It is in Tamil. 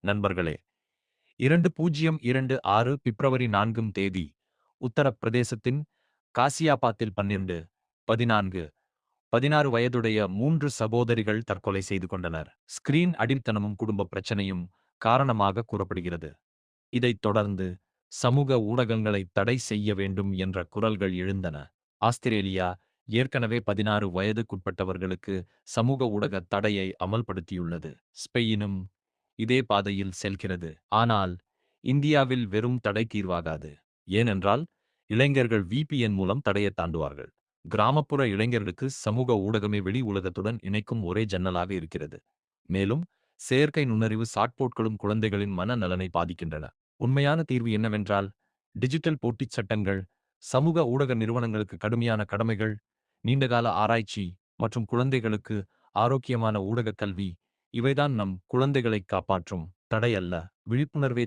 நண்பர்களே, 2026 பிப்ரவரி 4 தேதி உத்தரப்பிரதேசத்தின் காசியாபாத்தில் 12, 14, 16 வயதுடைய 3 சகோதரிகள் தற்கொலை செய்து கொண்டனர். ஸ்கிரீன் அடிமைத்தனமும் குடும்ப பிரச்சனையும் காரணமாக கூறப்படுகிறது. இதைத் தொடர்ந்து சமூக ஊடகங்களை தடை செய்ய வேண்டும் என்ற குரல்கள் எழுந்தன. ஆஸ்திரேலியா ஏற்கனவே 16 வயதுக்குட்பட்டவர்களுக்கு சமூக ஊடக தடையை அமல்படுத்தியுள்ளது. ஸ்பெயினும் இதே பாதையில் செல்கிறது. ஆனால் இந்தியாவில் வெறும் தடை தீர்வாகாது. ஏனென்றால் இளைஞர்கள் VPN மூலம் தடையை தாண்டுவார்கள். கிராமப்புற இளைஞர்களுக்கு சமூக ஊடகமே வெளி உலகத்துடன் இணைக்கும் ஒரே ஜன்னலாக இருக்கிறது. மேலும் செயற்கை நுண்ணறிவு சாட்போட்களும் குழந்தைகளின் மனநலனை பாதிக்கின்றன. உண்மையான தீர்வு என்னவென்றால் டிஜிட்டல் போட்டிச் சட்டங்கள், சமூக ஊடக நிறுவனங்களுக்கு கடுமையான கடமைகள், நீண்டகால ஆராய்ச்சி மற்றும் குழந்தைகளுக்கு ஆரோக்கியமான ஊடக கல்வி. இவைதான் நம் குழந்தைகளை காப்பாற்றும் தடை அல்ல, விழிப்புணர்வே